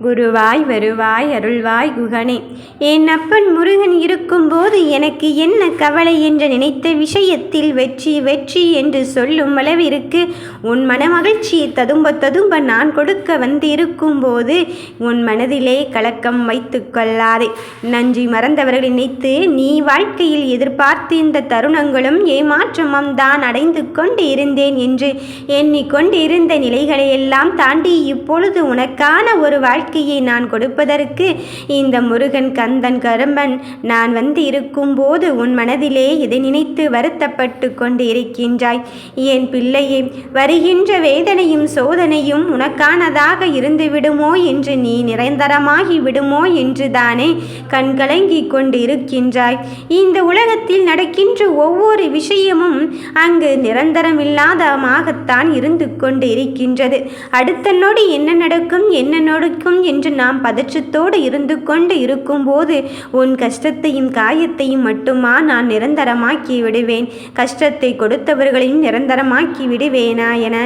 குருவாய் வருவாய் அருள்வாய் குகனே. என் அப்பன் முருகன் இருக்கும்போது எனக்கு என்ன கவலை என்று நினைத்த விஷயத்தில் வெற்றி வெற்றி என்று சொல்லும் அளவிற்கு உன் மனமகிழ்ச்சியை ததும்ப நான் கொடுக்க வந்திருக்கும்போது உன் மனதிலே கலக்கம் வைத்து கொள்ளாதே. நன்றி மறந்தவர்களை நினைத்து நீ வாழ்க்கையில் எதிர்பார்த்து இந்த தருணங்களும் ஏமாற்றமும் தான் அடைந்து கொண்டு இருந்தேன் என்று எண்ணிக்கொண்டு இருந்த நிலைகளையெல்லாம் தாண்டி இப்பொழுது உனக்கான ஒரு வாழ்க்கையை நான் கொடுப்பதற்கு இந்த முருகன் கந்தன் கரும்பன் நான் வந்து இருக்கும்போது உன் மனதிலே இதை நினைத்து வருத்தப்பட்டு கொண்டு இருக்கின்றாய். என் பிள்ளையே, வருகின்ற வேதனையும் சோதனையும் உனக்கானதாக இருந்து விடுமோ என்று, நீ நிரந்தரமாகி விடுமோ என்று தானே கண்கலங்கி கொண்டு இருக்கின்றாய். இந்த உலகத்தில் நடக்கின்ற ஒவ்வொரு விஷயமும் அங்கு நிரந்தரமில்லாதமாகத்தான் இருந்து கொண்டு இருக்கின்றது. அடுத்த நொடி என்ன நடக்கும் என்று நாம் பதற்றத்தோடு இருந்து கொண்டு இருக்கும்போது உன் கஷ்டத்தையும் காயத்தையும் மட்டுமா நான் நிரந்தரமாக்கி விடுவேன்? கஷ்டத்தை கொடுத்தவர்களையும் நிரந்தரமாக்கி விடுவேனா என?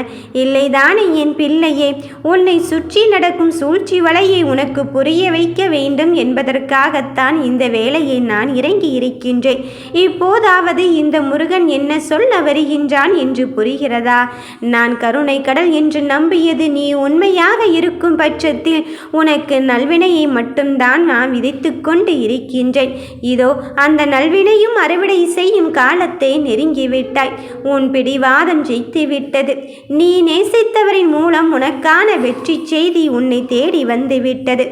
இல்லைதானே என் பிள்ளையே. உன்னை சுற்றி நடக்கும் சூழ்ச்சி வலையை உனக்கு புரிய வைக்க வேண்டும் என்பதற்காகத்தான் இந்த வேலையை நான் இறங்கி இருக்கின்றேன். இப்போதாவது இந்த முருகன் என்ன சொல்ல வருகின்றான் என்று புரிகிறதா? நான் கருணை கடல் என்று நம்பியது நீ உண்மையாக இருக்கும் பட்சத்தில் உனக்கு நல்வினையை மட்டும்தான் நான் விதைத்து கொண்டு இருக்கின்றேன். இதோ அந்த நல்வினையும் அறுவடை செய்யும் காலத்தை நெருங்கிவிட்டாய். உன் பிடிவாதம் ஜெயித்து விட்டது. நீ நேசித்தவரின் மூலம் உனக்கான வெற்றி செய்தி உன்னை தேடி வந்து விட்டது.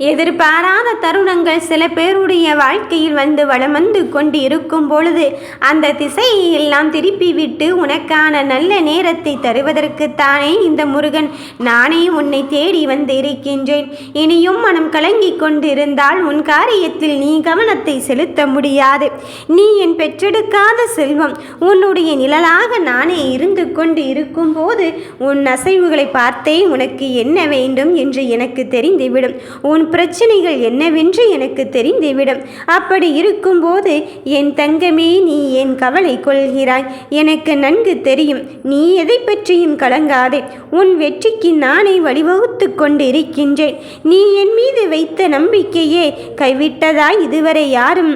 எதிர்பாராத தருணங்கள் சில பேருடைய வாழ்க்கையில் வந்து வளம் வந்து கொண்டு இருக்கும் பொழுது அந்த திசையை எல்லாம் திருப்பிவிட்டு உனக்கான நல்ல நேரத்தை தருவதற்குத்தானே இந்த முருகன் நானே உன்னை தேடி வந்து இருக்கின்றேன். இனியும் மனம் கலங்கி கொண்டிருந்தால் உன் காரியத்தில் நீ கவனத்தை செலுத்த முடியாது. நீ என் பெற்றெடுக்காத செல்வம். உன்னுடைய நிழலாக நானே இருந்து கொண்டு இருக்கும் போது உன் அசைவுகளை பார்த்தே உனக்கு என்ன வேண்டும் என்று எனக்கு தெரிந்துவிடும். உன் பிரச்சனைகள் என்னவென்று எனக்கு தெரிந்துவிடும். அப்படி இருக்கும்போது என் தங்கமே, நீ என் கவலை கொள்கிறாய். எனக்கு நன்கு தெரியும். நீ எதை பற்றியும் கலங்காதே. உன் வெற்றிக்கு நானே வழிவகுத்து கொண்டு இருக்கின்றேன். நீ என் மீது வைத்த நம்பிக்கையே கைவிட்டதாய் இதுவரை யாரும்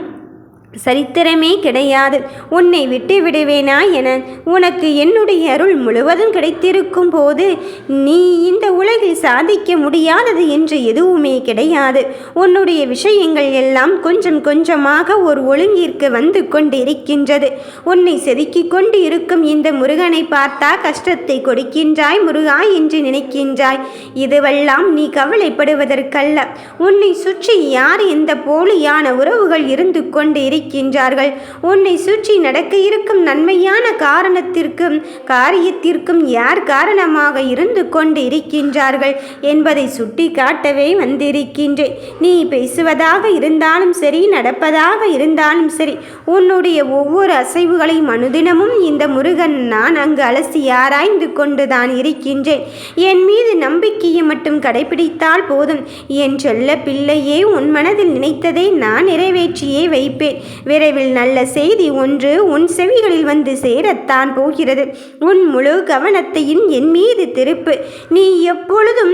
சரித்திரமே கிடையாது. உன்னை விட்டு விடுவேனா என? உனக்கு என்னுடைய அருள் முழுவதும் கிடைத்திருக்கும் போது நீ இந்த உலகில் சாதிக்க முடியாதது என்று எதுவுமே கிடையாது. உன்னுடைய விஷயங்கள் எல்லாம் கொஞ்சம் கொஞ்சமாக ஒரு ஒழுங்கிற்கு வந்து கொண்டு இருக்கின்றது. உன்னை செதுக்கிக் கொண்டு இருக்கும் இந்த முருகனை பார்த்தா கஷ்டத்தை கொடுக்கின்றாய் முருகா என்று நினைக்கின்றாய். இதுவெல்லாம் நீ கவலைப்படுவதற்கல்ல. உன்னை சுற்றி யார் எந்த போலியான உறவுகள் இருந்து கொண்டு இருக்கின்றார்கள்? உன்னை சுற்றி நடக்க இருக்கும் நன்மையான காரியத்திற்கும் யார் காரணமாக இருந்து கொண்டு இருக்கின்றார்கள் என்பதை சுட்டி காட்டவே வந்திருக்கின்றேன். நீ பேசுவதாக இருந்தாலும் சரி, நடப்பதாக இருந்தாலும் சரி, உன்னுடைய ஒவ்வொரு அசைவுகளையும் அனுதினமும் இந்த முருகன் நான் அங்கு அலசி ஆராய்ந்து கொண்டுதான் இருக்கின்றேன். என் மீது நம்பிக்கையை மட்டும் கடைபிடித்தால் போதும் என் செல்ல பிள்ளையே. உன் மனதில் நினைத்ததை நான் நிறைவேற்றியே வைப்பேன். விரைவில் நல்ல செய்தி ஒன்று உன் செவிகளில் வந்து சேரத்தான் போகிறது. உன் முழு கவனத்தையும் என் மீது திருப்பு. நீ எப்பொழுதும்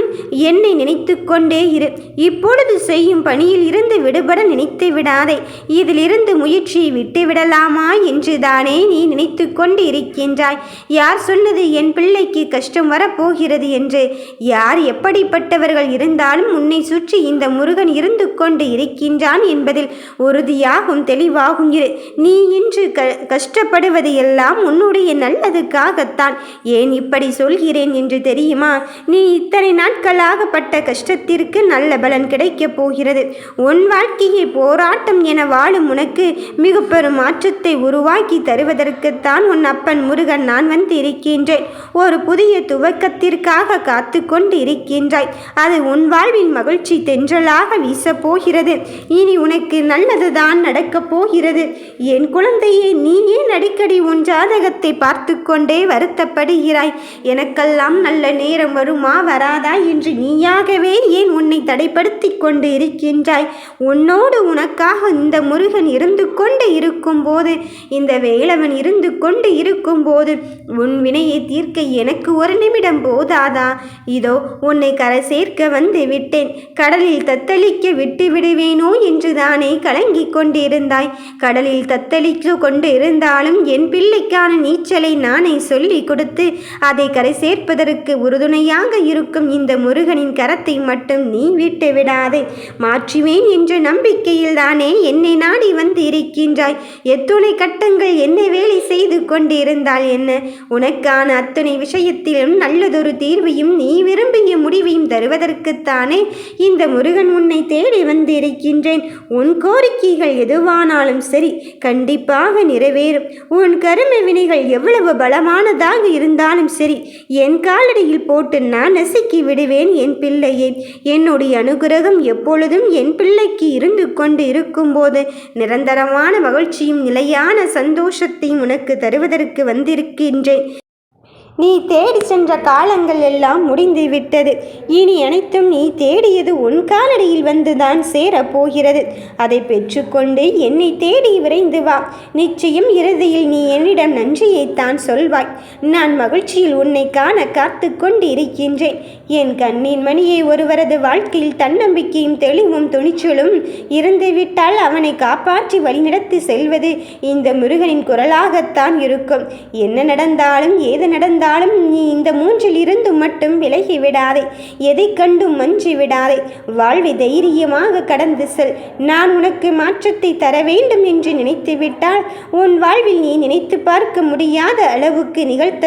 என்னை நினைத்து கொண்டே இரு. இப்பொழுது செய்யும் பணியில் இருந்து விடுபட நினைத்து விடாதே. இதிலிருந்து முயற்சியை விட்டு விடலாமா என்று தானே நீ நினைத்து கொண்டு இருக்கின்றாய். யார் சொன்னது என் பிள்ளைக்கு கஷ்டம் வரப்போகிறது என்று? யார் எப்படிப்பட்டவர்கள் இருந்தாலும் உன்னை சுற்றி இந்த முருகன் இருந்து கொண்டு இருக்கின்றான் என்பதில் உறுதியாகும் தெளிவாகும் இரு. நீ இன்று கஷ்டப்படுவது எல்லாம் உன்னுடைய நல்லதுக்காகத்தான். ஏன் இப்படி சொல்கிறேன் என்று தெரியுமா? நீ இத்தனை நாட்களாக பட்ட கஷ்டத்திற்கு நல்ல பலன் கிடைக்கப் போகிறது. உன் வாழ்க்கையை போராட்டம் என வாழும் உனக்கு மிக பெரும் மாற்றத்தை உருவாக்கி தருவதற்குத்தான் உன் அப்பன் முருகன் நான் வந்து இருக்கின்றேன். ஒரு புதிய துவக்கத்திற்காக காத்து கொண்டு இருக்கின்றாய். அது உன் வாழ்வின் மகிழ்ச்சி தென்றலாக வீசப்போகிறது. இனி உனக்கு நல்லதுதான் நடக்கப் போகிறது. என் குழந்தையே, நீ ஏன் அடிக்கடி உன் ஜாதகத்தை பார்த்து கொண்டே வருத்தப்படுகிறாய்? எனக்கெல்லாம் நல்ல நேரம் வருமா வராதா என்று நீயாகவே ஏன் உன்னை தடைப்படுத்தி கொண்டு இருக்கின்றாய்? உன்னோடு உனக்காக இந்த முருகன் இருந்து கொண்டு இருக்கும்போது, இந்த வேலவன் இருந்து கொண்டு இருக்கும்போது உன் வினையை தீர்க்க எனக்கு ஒரு நிமிடம் போதாதா? இதோ உன்னை கரை சேர்க்க வந்து விட்டேன். கடலில் தத்தளிக்க விட்டு விடுவேனோ என்று தானே கலங்கிக் கொண்டிருந்தாய். கடலில் தத்தளித்து கொண்டு இருந்தாலும் என் பிள்ளைக்கான நீச்சலை நானே சொல்லிக் கொடுத்து அதை கரை சேர்ப்பதற்கு உறுதுணையாக இருக்கும் இந்த முருகனின் கரத்தை மட்டும் நீ விட்டு விடாதே. மாற்றுவேன் என்ற நம்பிக்கையில் தானே என்னை நாடி வந்து இருக்கின்றாய். எத்துணை கட்டங்கள் என்னை வேலை செய்து கொண்டிருந்தால் என்ன? உனக்கான அத்தனை விஷயத்திலும் நல்லதொரு தீர்வையும் நீ விரும்பிய முடிவையும் தருவதற்குத்தானே இந்த முருகன் உன்னை தேடி வந்திருக்கின்றேன். உன் கோரிக்கைகள் எதுவானாலும் சரி, கண்டிப்பாக நிறைவேறும். உன் கரும வினைகள் எவ்வளவு பலமானதாக இருந்தாலும் சரி, என் காலடியில் போட்டு நான் நசுக்கி விடுவேன் என் பிள்ளையை. என்னுடைய அனுகிரகம் எப்பொழுதும் என் பிள்ளைக்கு இருந்து கொண்டு இருக்கும்போது நிரந்தரமான மகிழ்ச்சியும் நிலையான சந்தோஷத்தையும் உனக்கு தருவதற்கு வந்திருக்கின்றேன். நீ தேடி சென்ற காலங்கள் எல்லாம் முடிந்து விட்டது. இனி அனைத்தும் நீ தேடியது உன் காலடியில் வந்துதான் சேரப்போகிறது. அதை பெற்றுக்கொண்டு என்னை தேடி விரைந்து வா. நிச்சயம் இறுதியில் நீ என்னிடம் நன்றியைத்தான் சொல்வாய். நான் மகிழ்ச்சியில் உன்னை காண காத்து கொண்டு இருக்கின்றேன். என் கண்ணின் மணியை ஒருவரது வாழ்க்கையில் தன்னம்பிக்கையும் தெளிவும் துணிச்சலும் இருந்துவிட்டால் அவனை காப்பாற்றி வழிநடத்தி செல்வது இந்த முருகனின் குரலாகத்தான் இருக்கும். என்ன நடந்தாலும் ஏது நடந்தாலும் நீ இந்த மூன்றில் இருந்து மட்டும் விலகி விடாதே. எதை கண்டும் மஞ்சி விடாதே. வாழ்வை தைரியமாக கடந்து செல். நான் உனக்கு மாற்றத்தை தர வேண்டும் என்று நினைத்து விட்டால் உன் வாழ்வில் நீ நினைத்து பார்க்க முடியாத அளவுக்கு நிகழ்த்த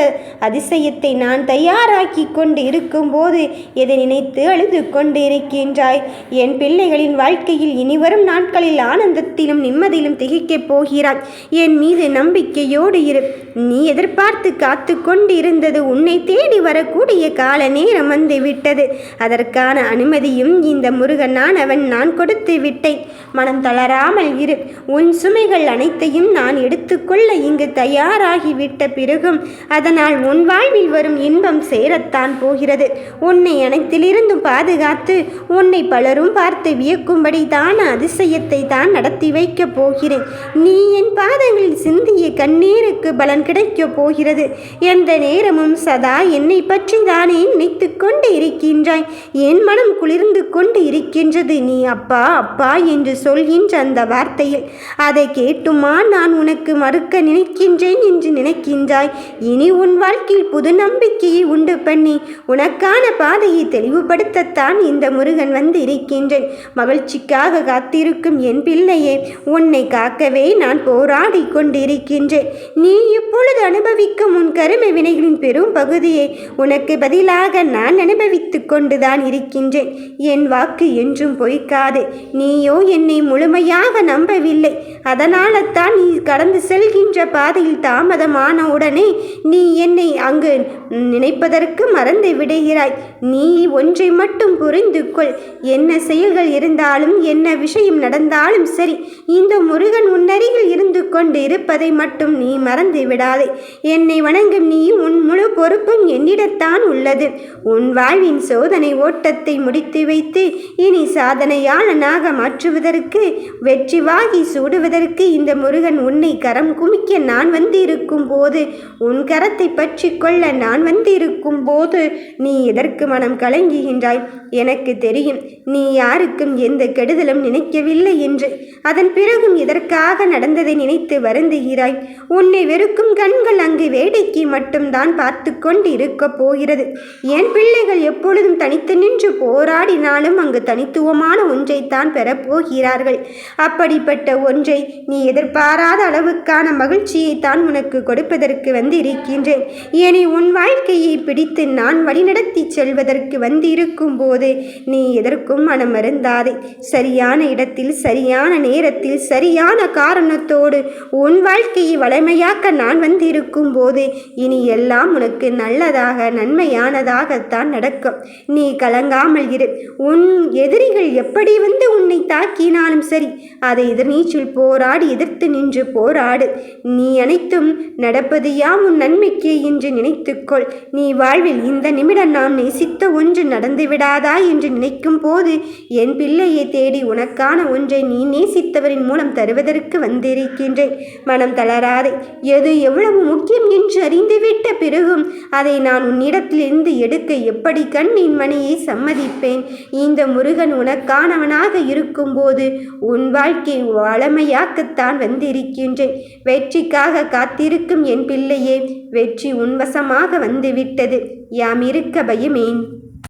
அதிசயத்தை நான் தயாராக்கி கொண்டு இருக்கும்போது எதை நினைத்து அழுது கொண்டு இருக்கின்றாய்? என் பிள்ளைகளின் வாழ்க்கையில் இனிவரும் நாட்களில் ஆனந்தத்திலும் நிம்மதியிலும் திகைக்கப் போகிறாய். என் மீது நம்பிக்கையோடு இரு. நீ எதிர்பார்த்து காத்து கொண்டு இருந்தது உன்னை தேடி வரக்கூடிய கால நேரம் வந்து விட்டது. அதற்கான அனுமதியும் இந்த முருகனானவன் நான் கொடுத்து விட்டேன். மனம் தளராமல் இரு. உன் சுமைகள் அனைத்தையும் நான் எடுத்துக்கொள்ள இங்கு தயாராகிவிட்ட பிறகும் அதனால் உன் வாழ்வில் வரும் இன்பம் சேரத்தான் போகிறது. உன்னை அனைத்திலிருந்தும் பாதுகாத்து உன்னை பலரும் பார்த்து வியக்கும்படி தான அதிசயத்தை தான் நடத்தி வைக்கப் போகிறேன். நீ என் பாதங்களில் சிந்திய கண்ணீருக்கு பலன் கிடைக்கப் போகிறது. எந்த நேரமும் சதா என்னை பற்றி தானே நினைத்து கொண்டு இருக்கின்றாய். என் மனம் குளிர்ந்து கொண்டு இருக்கின்றது நீ அப்பா அப்பா என்று சொல்கின்ற அந்த வார்த்தையில். அதை கேட்டுமா நான் உனக்கு மறுக்க நினைக்கின்றேன் என்று நினைக்கின்றாய்? இனி உன் வாழ்க்கையில் புது நம்பிக்கையை உண்டு பண்ணி உனக்கான பாதையை தெளிவுபடுத்தத்தான் இந்த முருகன் வந்து இருக்கின்றேன். மகிழ்ச்சிக்காக காத்திருக்கும் என் பிள்ளையே, உன்னை காக்கவே நான் போராடி கொண்டிருக்கின்றேன். நீ இப்பொழுது அனுபவிக்கும் உன் கரும வினைகளின் பெரும் பகுதியை உனக்கு பதிலாக நான் அனுபவித்து கொண்டுதான் இருக்கின்றேன். என் வாக்கு என்றும் பொய்க்காது. நீயோ என்னை முழுமையாக நம்பவில்லை. அதனால தான் நீ கடந்து செல்கின்ற பாதையில் தாமதமான உடனே நீ என்னை அங்கு நினைப்பதற்கு மறந்து விடுகிறாய். நீ ஒன்றை மட்டும் புரிந்து கொள். என்ன செயல்கள் இருந்தாலும் என்ன விஷயம் நடந்தாலும் சரி, இந்த முருகன் உன்னருகில் இருந்து கொண்டு இருப்பதை மட்டும் நீ மறந்து விடாதே. என்னை வணங்கும் நீ உன் முழு பொறுப்பும் என்னிடத்தான் உள்ளது. உன் வாழ்வின் சோதனை ஓட்டத்தை முடித்து வைத்து இனி சாதனையாளனாக மாற்றுவதற்கு, வெற்றி வாகி சூடுவதற்கு இந்த முருகன் உன்னை கரம் குமிக்க நான் வந்திருக்கும் போது, உன் கரத்தை பற்றி கொள்ள நான் வந்திருக்கும் போது நீ எதற்கு மனம் கலங்குகின்றாய்? எனக்கு தெரியும் நீ யாருக்கும் எந்த கெடுதலும் நினைக்கவில்லை என்று. அதன் பிறகும் எதற்காக நடந்ததை நினைத்து வருந்துகிறாய்? உன்னை வெறுக்கும் கண்கள் அங்கு வேடிக்கை மட்டும்தான் பார்த்து கொண்டு இருக்க போகிறது. என் பிள்ளைகள் எப்பொழுதும் தனித்து நின்று போராடினாலும் அங்கு தனித்துவமான ஒன்றைத்தான் பெறப்போகிறார்கள். அப்படிப்பட்ட ஒன்றை நீ எதிர்பாராத அளவுக்கான மகிழ்ச்சியை தான் உனக்கு கொடுப்பதற்கு வந்திருக்கின்றேன். இனி உன் வாழ்க்கையை பிடித்து நான் வழிநடத்தி செல்வதற்கு வந்திருக்கும் போது நீ எதற்கும் மனம் மருந்தாதே. சரியான இடத்தில் சரியான நேரத்தில் சரியான காரணத்தோடு உன் வாழ்க்கையை வளமையாக்க நான் வந்திருக்கும் போது இனி எல்லாம் உனக்கு நல்லதாக நன்மையானதாகத்தான் நடக்கும். நீ கலங்காமல் இரு. உன் எதிரிகள் எப்படி வந்து உன்னை தாக்கினாலும் சரி, அதை எதிர்நீச்சல் போராடி எதிர்த்து நின்று போராடு. நீ அனைத்தும் நடப்பது யாம் உன் நன்மைக்கே என்று நினைத்துக்கொள். நீ வாழ்வில் இந்த நிமிடம் நாம் நேசித்த ஒன்று நடந்துவிடாதா என்று நினைக்கும் போது என் பிள்ளையை தேடி உனக்கான ஒன்றை நீ நேசித்தவரின் மூலம் தருவதற்கு வந்திருக்கின்றேன். மனம் தளராதே. எது எவ்வளவு முக்கியம் என்று அறிந்துவிட்ட பிறகும் அதை நான் உன்னிடத்திலிருந்து எடுக்க எப்படி கண்ணின் மணியை சம்மதிப்பேன்? இந்த முருகன் உனக்கானவனாக இருக்கும்போது உன் வாழ்க்கை வளமையாக்கத்தான் வந்திருக்கின்றேன். வெற்றிக்காக காத்திருக்கும் என் பிள்ளையே, வெற்றி உன்வசமாக வந்துவிட்டது. யாம் இருக்க பயமேன்.